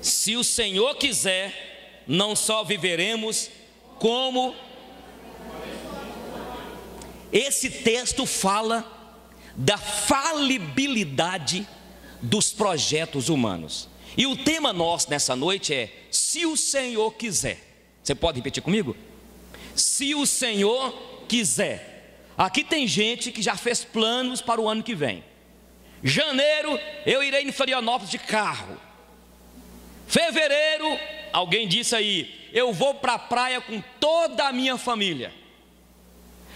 Se o Senhor quiser, não só viveremos, como... Esse texto fala da falibilidade dos projetos humanos. E o tema nosso nessa noite é: se o Senhor quiser. Você pode repetir comigo? Se o Senhor quiser. Aqui tem gente que já fez planos para o ano que vem. Janeiro, eu irei em Florianópolis de carro. Fevereiro, alguém disse aí, eu vou para a praia com toda a minha família.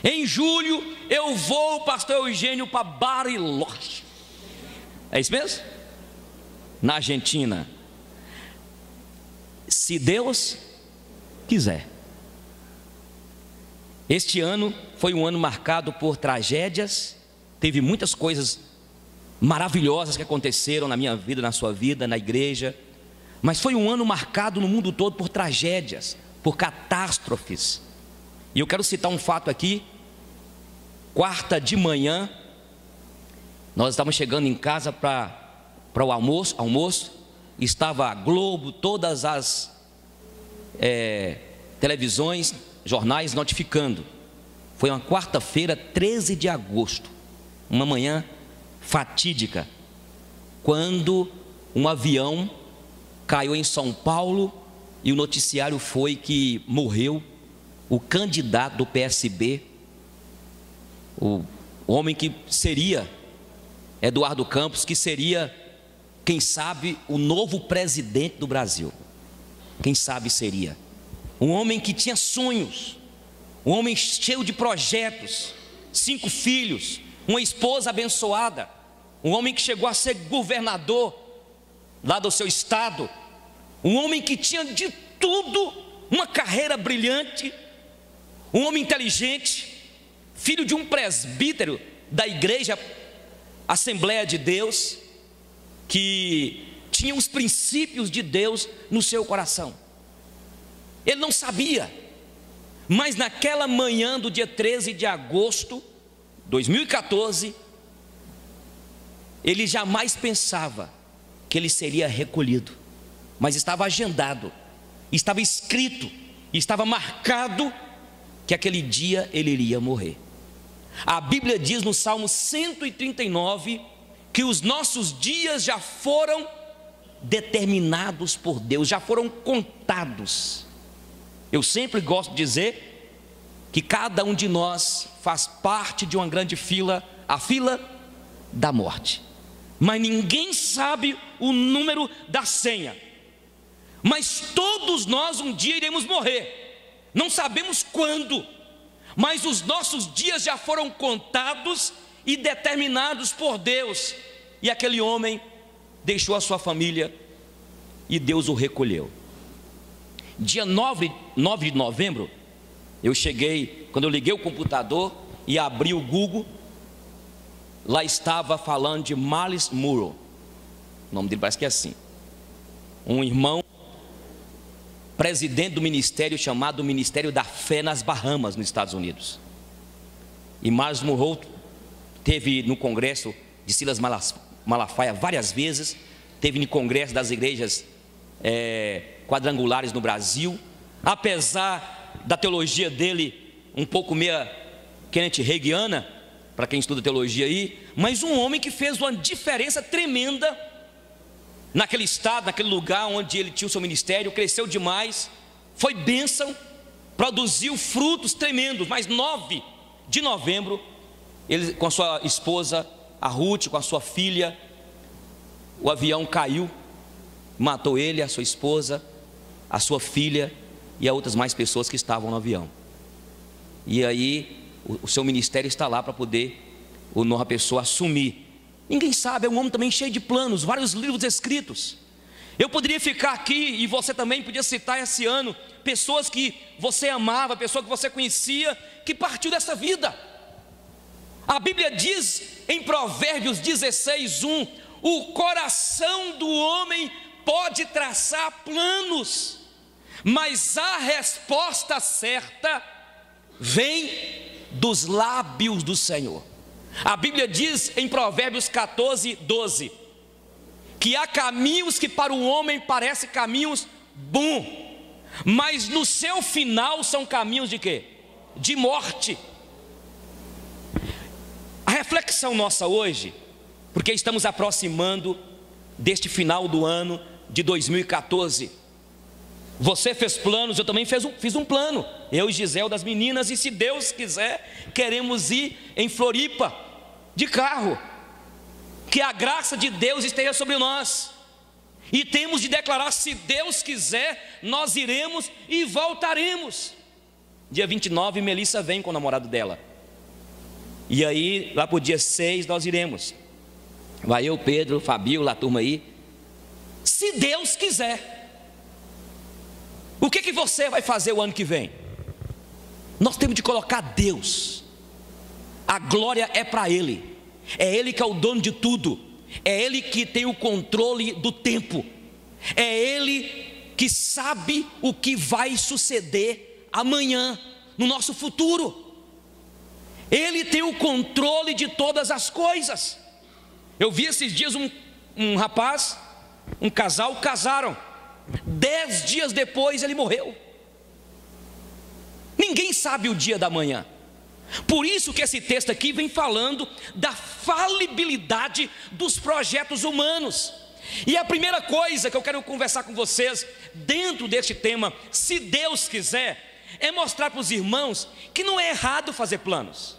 Em julho, eu vou, pastor Eugênio, para Bariloche. É isso mesmo? Na Argentina. Se Deus quiser. Este ano foi um ano marcado por tragédias. Teve muitas coisas maravilhosas que aconteceram na minha vida, na sua vida, na igreja. Mas foi um ano marcado no mundo todo por tragédias, por catástrofes. E eu quero citar um fato aqui. Quarta de manhã, nós estávamos chegando em casa para o almoço. Estava a Globo, todas as televisões, jornais notificando. Foi uma quarta-feira, 13 de agosto, uma manhã fatídica, quando um avião caiu em São Paulo e o noticiário foi que morreu o candidato do PSB, o homem que seria Eduardo Campos, que seria, quem sabe, o novo presidente do Brasil. Quem sabe seria um homem que tinha sonhos, um homem cheio de projetos, 5 filhos, uma esposa abençoada, um homem que chegou a ser governador lá do seu estado, um homem que tinha de tudo, uma carreira brilhante, um homem inteligente, filho de um presbítero da igreja Assembleia de Deus, que tinha os princípios de Deus no seu coração. Ele não sabia, mas naquela manhã do dia 13 de agosto de 2014, ele jamais pensava que ele seria recolhido, mas estava agendado, estava escrito, estava marcado que aquele dia ele iria morrer. A Bíblia diz no Salmo 139 que os nossos dias já foram determinados por Deus, já foram contados. Eu sempre gosto de dizer que cada um de nós faz parte de uma grande fila, a fila da morte. Mas ninguém sabe o número da senha. Mas todos nós um dia iremos morrer. Não sabemos quando, mas os nossos dias já foram contados e determinados por Deus. E aquele homem deixou a sua família e Deus o recolheu. Dia 9 de novembro, eu cheguei, quando eu liguei o computador e abri o Google, lá estava falando de Myles Munroe. O nome dele parece que é assim. Um irmão, presidente do ministério chamado Ministério da Fé nas Bahamas, nos Estados Unidos. E Myles Munroe teve no congresso de Silas Malafaia várias vezes, teve no congresso das igrejas quadrangulares no Brasil. Apesar da teologia dele um pouco meia Kenneth Hagiana, para quem estuda teologia aí, mas um homem que fez uma diferença tremenda naquele estado, naquele lugar onde ele tinha o seu ministério, cresceu demais, foi bênção, produziu frutos tremendos. Mas 9 de novembro, ele com a sua esposa, a Ruth, com a sua filha, o avião caiu, matou ele, a sua esposa, a sua filha e a outras mais pessoas que estavam no avião. E aí o seu ministério está lá para poder uma nova pessoa assumir. Ninguém sabe, é um homem também cheio de planos, vários livros escritos. Eu poderia ficar aqui e você também podia citar esse ano pessoas que você amava, pessoas que você conhecia, que partiu dessa vida. A Bíblia diz em Provérbios 16:1: o coração do homem pode traçar planos, mas a resposta certa vem dos lábios do Senhor. A Bíblia diz em Provérbios 14:12 que há caminhos que para o homem parecem caminhos bons, mas no seu final são caminhos de quê? De morte. A reflexão nossa hoje, porque estamos aproximando deste final do ano de 2014. Você fez planos, eu também fiz um plano, eu e Gisele das meninas, e se Deus quiser, queremos ir em Floripa, de carro, que a graça de Deus esteja sobre nós, e temos de declarar, se Deus quiser, nós iremos e voltaremos. Dia 29, Melissa vem com o namorado dela, e aí, lá para o dia 6, nós iremos, vai eu, Pedro, Fabio, a turma aí, se Deus quiser. O que você vai fazer o ano que vem? Nós temos de colocar Deus, a glória é para Ele, é Ele que é o dono de tudo, é Ele que tem o controle do tempo, é Ele que sabe o que vai suceder amanhã, no nosso futuro, Ele tem o controle de todas as coisas. Eu vi esses dias um rapaz, um casal, casaram, 10 dias depois ele morreu. Ninguém sabe o dia da manhã. Por isso que esse texto aqui vem falando da falibilidade dos projetos humanos. E a primeira coisa que eu quero conversar com vocês dentro deste tema, se Deus quiser, é mostrar para os irmãos que não é errado fazer planos.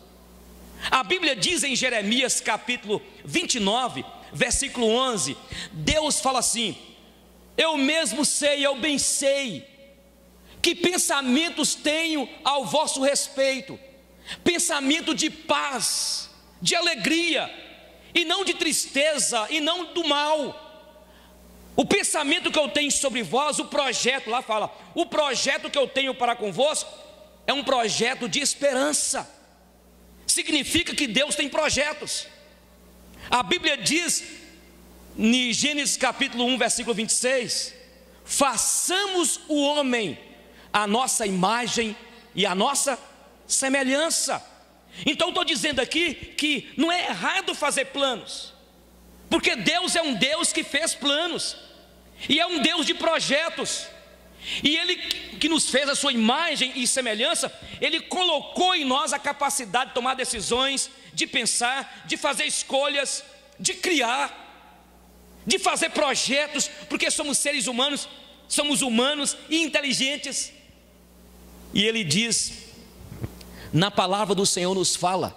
A Bíblia diz em Jeremias capítulo 29, versículo 11, Deus fala assim: eu mesmo sei, eu bem sei, que pensamentos tenho ao vosso respeito, pensamento de paz, de alegria, e não de tristeza, e não do mal. O pensamento que eu tenho sobre vós, o projeto, lá fala, o projeto que eu tenho para convosco, é um projeto de esperança. Significa que Deus tem projetos. A Bíblia diz, em Gênesis capítulo 1, versículo 26, façamos o homem a nossa imagem e a nossa semelhança. Então estou dizendo aqui que não é errado fazer planos, porque Deus é um Deus que fez planos, e é um Deus de projetos, e Ele que nos fez a sua imagem e semelhança, Ele colocou em nós a capacidade de tomar decisões, de pensar, de fazer escolhas, de criar, de fazer projetos, porque somos seres humanos, somos humanos e inteligentes. E Ele diz, na palavra do Senhor nos fala,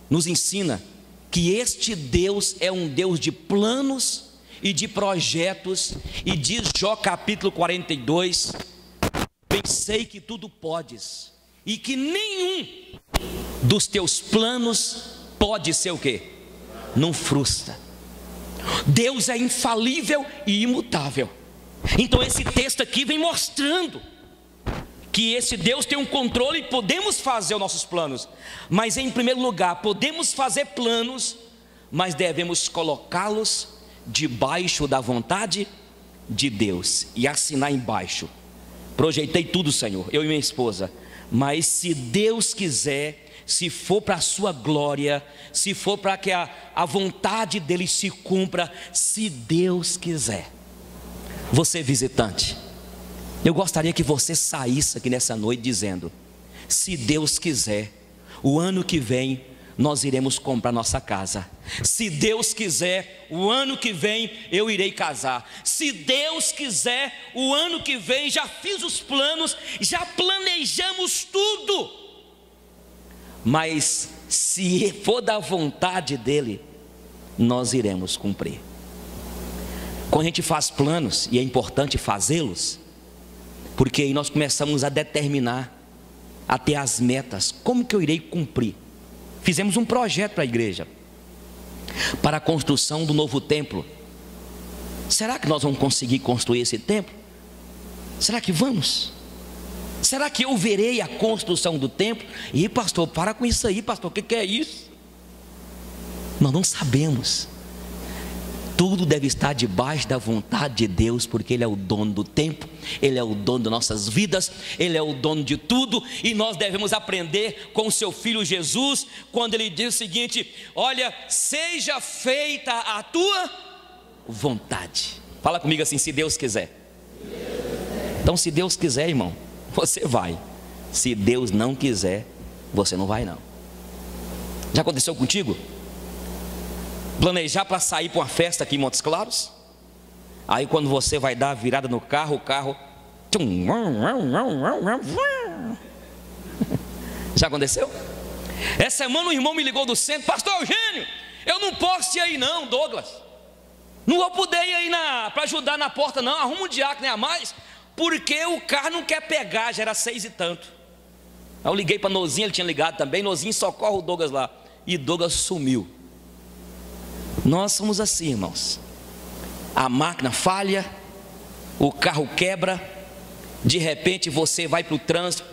nos ensina, que este Deus é um Deus de planos e de projetos, e diz Jó capítulo 42, bem sei que tudo podes, e que nenhum dos teus planos pode ser o quê? Não frustra. Deus é infalível e imutável. Então esse texto aqui vem mostrando que esse Deus tem um controle e podemos fazer os nossos planos, mas em primeiro lugar, podemos fazer planos, mas devemos colocá-los debaixo da vontade de Deus e assinar embaixo: projetei tudo, Senhor, eu e minha esposa, mas se Deus quiser, se for para a sua glória, se for para que a vontade dele se cumpra, se Deus quiser. Você visitante, eu gostaria que você saísse aqui nessa noite dizendo: se Deus quiser, o ano que vem nós iremos comprar nossa casa. Se Deus quiser, o ano que vem eu irei casar. Se Deus quiser, o ano que vem já fiz os planos, já planejamos tudo. Mas se for da vontade dele, nós iremos cumprir. Quando a gente faz planos, e é importante fazê-los, porque aí nós começamos a determinar, a ter as metas, como que eu irei cumprir. Fizemos um projeto para a igreja, para a construção do novo templo. Será que nós vamos conseguir construir esse templo? Será que vamos? Será que eu verei a construção do templo? E pastor, para com isso aí, pastor, o que é isso? Nós não sabemos. Tudo deve estar debaixo da vontade de Deus, porque Ele é o dono do tempo, Ele é o dono das nossas vidas, Ele é o dono de tudo. E nós devemos aprender com o seu Filho Jesus, quando Ele diz o seguinte: olha, seja feita a tua vontade. Fala comigo assim: se Deus quiser. Então, se Deus quiser, irmão, você vai. Se Deus não quiser, você não vai não. Já aconteceu contigo? Planejar para sair para uma festa aqui em Montes Claros, aí quando você vai dar a virada no carro, o carro já aconteceu? Essa semana um irmão me ligou do centro: pastor Eugênio, eu não posso ir aí não, Douglas, não vou poder ir aí para ajudar na porta não, arruma um diácono a mais, porque o carro não quer pegar, já era 6 e tanto. Aí eu liguei para Nozinho, ele tinha ligado também. Nozinho, socorre o Douglas lá. E Douglas sumiu. Nós somos assim, irmãos. A máquina falha, o carro quebra, de repente você vai para o trânsito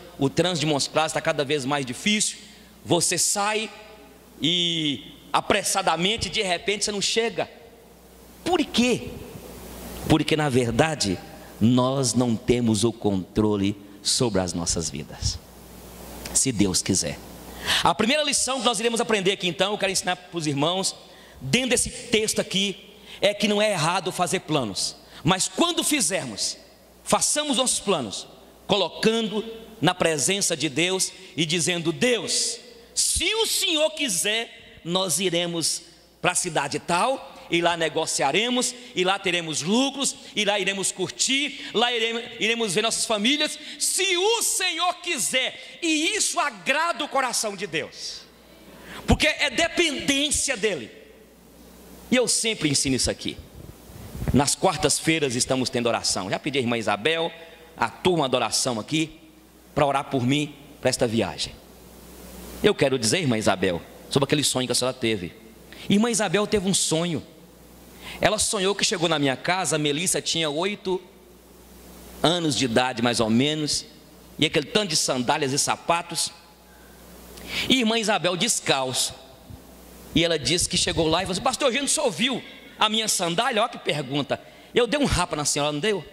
de Montes Claros está cada vez mais difícil, você sai e apressadamente, de repente você não chega. Por quê? Porque na verdade nós não temos o controle sobre as nossas vidas. Se Deus quiser. A primeira lição que nós iremos aprender aqui então, eu quero ensinar para os irmãos, dentro desse texto aqui, é que não é errado fazer planos, mas quando fizermos, façamos nossos planos, colocando na presença de Deus e dizendo: Deus, se o Senhor quiser, nós iremos para a cidade tal, e lá negociaremos, e lá teremos lucros, e lá iremos curtir, lá iremos ver nossas famílias, se o Senhor quiser. E isso agrada o coração de Deus, porque é dependência dEle. E eu sempre ensino isso aqui. Nas quartas-feiras estamos tendo oração. Já pedi a irmã Isabel, a turma da oração aqui, para orar por mim, para esta viagem. Eu quero dizer, irmã Isabel, sobre aquele sonho que a senhora teve. Irmã Isabel teve um sonho. Ela sonhou que chegou na minha casa, a Melissa tinha 8 anos de idade mais ou menos, e aquele tanto de sandálias e sapatos, e irmã Isabel descalço. E ela disse que chegou lá e falou assim: pastor Eugênio, o senhor viu a minha sandália? Olha que pergunta. Eu dei um rapa na senhora, não deu?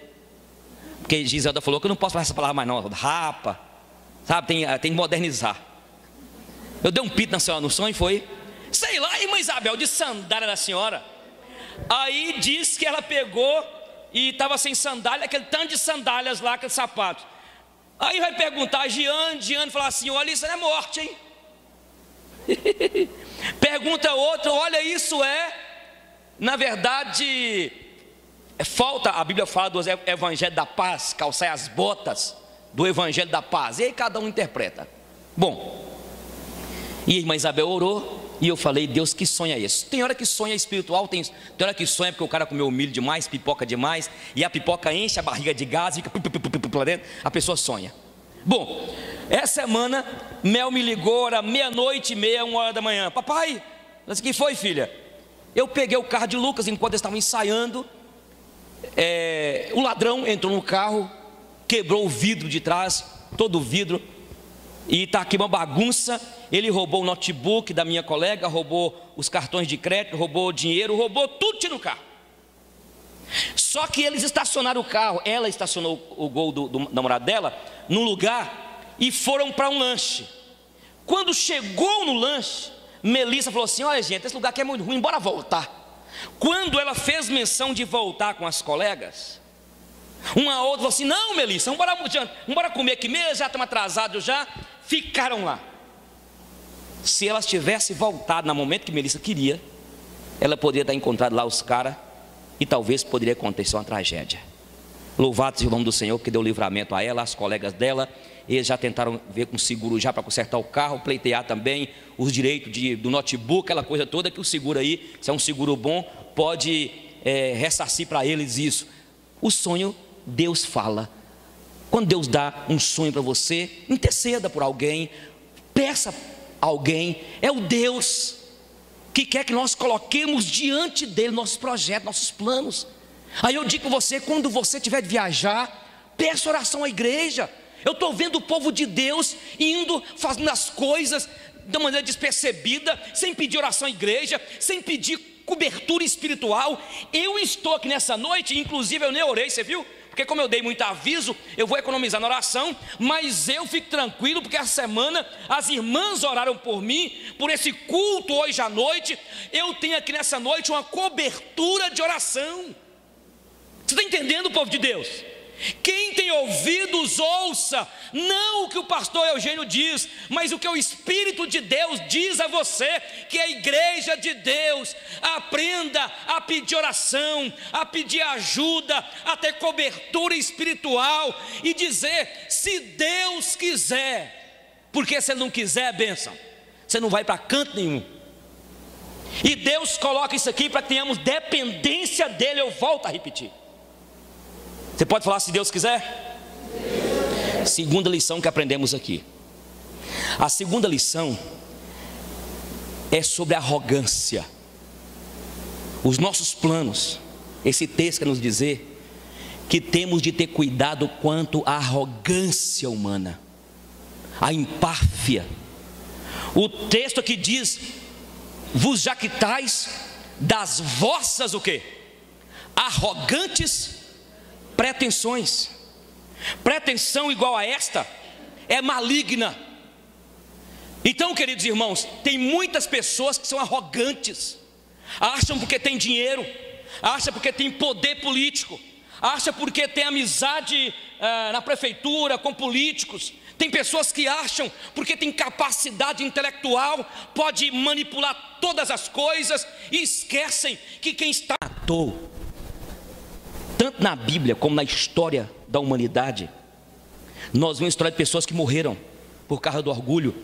Porque Giselda falou que eu não posso falar essa palavra mais não, rapa, sabe, tem que modernizar. Eu dei um pito na senhora no sonho, foi? Sei lá, irmã Isabel, de sandália da senhora. Aí disse que ela pegou e estava sem sandália, aquele tanto de sandálias lá, aquele sapato. Aí vai perguntar a Giane fala assim: olha, isso não é morte, hein? Pergunta outro: olha, isso na verdade, falta, a Bíblia fala do evangelho da paz, calçai as botas do evangelho da paz. E aí cada um interpreta. Bom, e a irmã Isabel orou, e eu falei: Deus, que sonho é esse? Tem hora que sonha espiritual, tem hora que sonha porque o cara comeu milho demais, pipoca demais, e a pipoca enche a barriga de gás, fica lá dentro, a pessoa sonha. Bom, essa semana Mel me ligou, era 00:30, 1h da manhã: papai, o que foi, filha? Eu peguei o carro de Lucas enquanto eles estavam ensaiando, o ladrão entrou no carro, quebrou o vidro de trás, todo o vidro, e está aqui uma bagunça. Ele roubou o notebook da minha colega, roubou os cartões de crédito, roubou o dinheiro, roubou tudo, tinha no carro. Só que eles estacionaram o carro, ela estacionou o Gol do namorado dela num lugar e foram para um lanche. Quando chegou no lanche, Melissa falou assim: olha gente, esse lugar aqui é muito ruim, bora voltar. Quando ela fez menção de voltar com as colegas, uma outra falou assim: não, Melissa, vamos comer aqui mesmo, já estamos atrasados já. Ficaram lá. Se elas tivessem voltado no momento que Melissa queria, ela poderia ter encontrado lá os caras, e talvez poderia acontecer uma tragédia. Louvado seja o nome do Senhor, que deu livramento a ela, as colegas dela. Eles já tentaram ver com o seguro já para consertar o carro, pleitear também os direitos do notebook, aquela coisa toda, que o seguro aí, se é um seguro bom, pode ressarcir para eles isso. O sonho, Deus fala. Quando Deus dá um sonho para você, interceda por alguém, peça a alguém. É o Deus que quer que nós coloquemos diante dele nossos projetos, nossos planos. Aí eu digo para você, quando você tiver de viajar, peça oração à igreja. Eu estou vendo o povo de Deus indo, fazendo as coisas de maneira despercebida, sem pedir oração à igreja, sem pedir cobertura espiritual. Eu estou aqui nessa noite, inclusive eu nem orei, você viu? porque como eu dei muito aviso, eu vou economizar na oração, mas eu fico tranquilo, porque essa semana as irmãs oraram por mim, por esse culto hoje à noite, eu tenho aqui nessa noite uma cobertura de oração. Você está entendendo, povo de Deus? Quem tem ouvidos, ouça, não o que o pastor Eugênio diz, mas o que o Espírito de Deus diz a você, que a igreja de Deus aprenda a pedir oração, a pedir ajuda, a ter cobertura espiritual e dizer, se Deus quiser, porque se Ele não quiser, bênção, você não vai para canto nenhum. E Deus coloca isso aqui para que tenhamos dependência dEle, eu volto a repetir. Você pode falar se Deus quiser? Segunda lição que aprendemos aqui. A segunda lição é sobre a arrogância. Os nossos planos, esse texto quer nos dizer que temos de ter cuidado quanto à arrogância humana, a empáfia. O texto aqui diz, vos jactais das vossas o quê? Arrogantes pretensões. Pretensão igual a esta é maligna. Então, queridos irmãos, tem muitas pessoas que são arrogantes, acham porque tem dinheiro, acham porque tem poder político, acham porque tem amizade na prefeitura com políticos. Tem pessoas que acham porque tem capacidade intelectual, pode manipular todas as coisas, e esquecem que quem está matou. Tanto na Bíblia como na história da humanidade, nós vemos história de pessoas que morreram por causa do orgulho.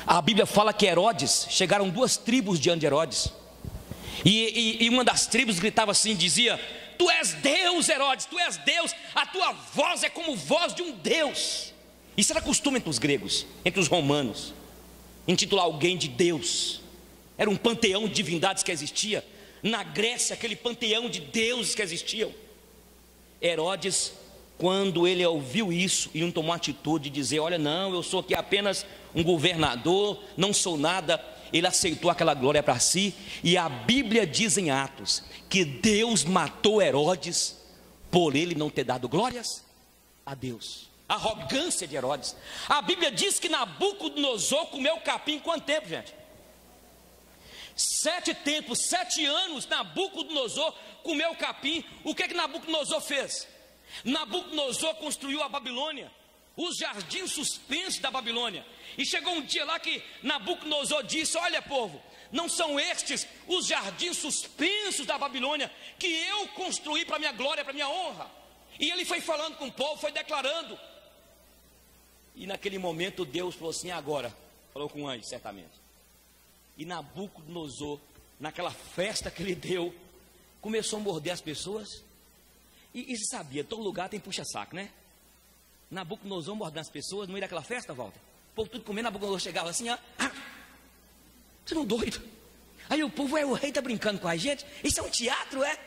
A Bíblia fala que Herodes, chegaram duas tribos diante de Herodes, e uma das tribos gritava assim, dizia, tu és Deus, Herodes, tu és Deus, a tua voz é como voz de um Deus. Isso era costume entre os gregos, entre os romanos, intitular alguém de Deus. Era um panteão de divindades que existia na Grécia, aquele panteão de deuses que existiam. Herodes, quando ele ouviu isso, ele não tomou a atitude de dizer, olha, não, eu sou aqui apenas um governador, não sou nada. Ele aceitou aquela glória para si, e a Bíblia diz em Atos, que Deus matou Herodes, por ele não ter dado glórias a Deus. A arrogância de Herodes. A Bíblia diz que Nabucodonosor comeu capim, quanto tempo, gente? 7 tempos, 7 anos, Nabucodonosor comeu capim. O que Nabucodonosor fez? Nabucodonosor construiu a Babilônia, os jardins suspensos da Babilônia. E chegou um dia lá que Nabucodonosor disse, olha povo, não são estes os jardins suspensos da Babilônia que eu construí para minha glória, para minha honra. E ele foi falando com o povo, foi declarando. E naquele momento Deus falou assim, agora, falou com o anjo certamente. E Nabucodonosor, naquela festa que ele deu, começou a morder as pessoas. E você sabia, todo lugar tem puxa-saco, né? Nabucodonosor mordendo as pessoas no meio daquela festa, Walter. O povo tudo comendo, Nabucodonosor chegava assim, ó. Você não é doido? Aí o povo, o rei está brincando com a gente? Isso é um teatro, é?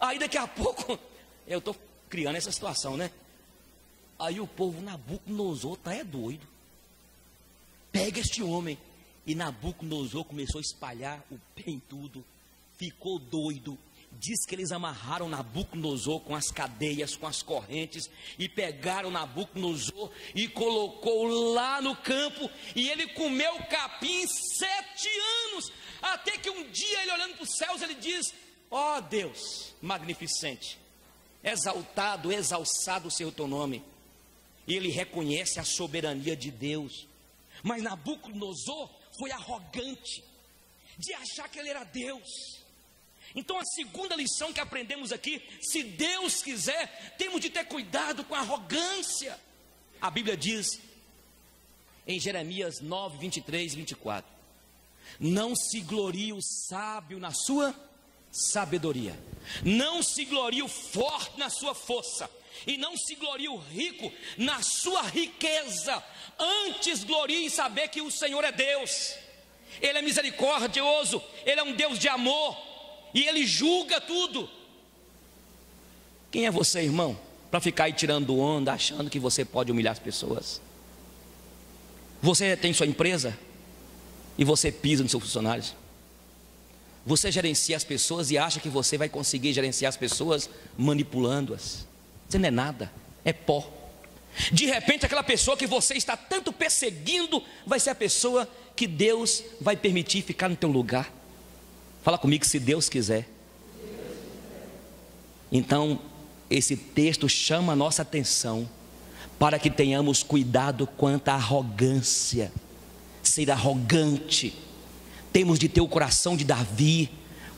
Aí daqui a pouco, eu estou criando essa situação, né? Aí o povo, Nabucodonosor está doido. Pega este homem. E Nabucodonosor começou a espalhar o pé em tudo, ficou doido. Diz que eles amarraram Nabucodonosor com as cadeias, com as correntes, e pegaram Nabucodonosor e colocou lá no campo, e ele comeu capim 7 anos, até que um dia ele olhando para os céus, ele diz, ó Deus, magnificente, exaltado, exalçado seja o teu nome. E ele reconhece a soberania de Deus. Mas Nabucodonosor foi arrogante, de achar que ele era Deus. Então a segunda lição que aprendemos aqui, se Deus quiser, temos de ter cuidado com a arrogância. A Bíblia diz, em Jeremias 9, 23 e 24, não se glorie o sábio na sua sabedoria, não se glorie o forte na sua força, e não se glorie o rico na sua riqueza, antes glorie em saber que o Senhor é Deus, Ele é misericordioso, Ele é um Deus de amor, e Ele julga tudo. Quem é você, irmão, para ficar aí tirando onda, achando que você pode humilhar as pessoas? Você tem sua empresa e você pisa nos seus funcionários. Você gerencia as pessoas e acha que você vai conseguir gerenciar as pessoas manipulando-as. Você não é nada, é pó. De repente, aquela pessoa que você está tanto perseguindo vai ser a pessoa que Deus vai permitir ficar no teu lugar. Fala comigo, se Deus quiser. Então, esse texto chama a nossa atenção para que tenhamos cuidado quanto à arrogância. Ser arrogante. Temos de ter o coração de Davi.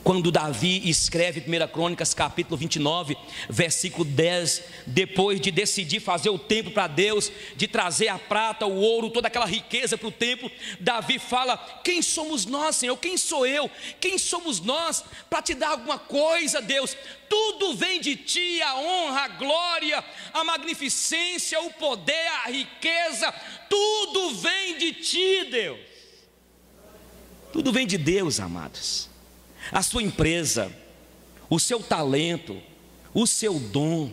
Quando Davi escreve 1 Crônicas capítulo 29, versículo 10, depois de decidir fazer o templo para Deus, de trazer a prata, o ouro, toda aquela riqueza para o templo, Davi fala: quem somos nós, Senhor? Quem sou eu? Quem somos nós para te dar alguma coisa, Deus? Tudo vem de ti, a honra, a glória, a magnificência, o poder, a riqueza, tudo vem de ti, Deus. Tudo vem de Deus, amados. A sua empresa, o seu talento, o seu dom,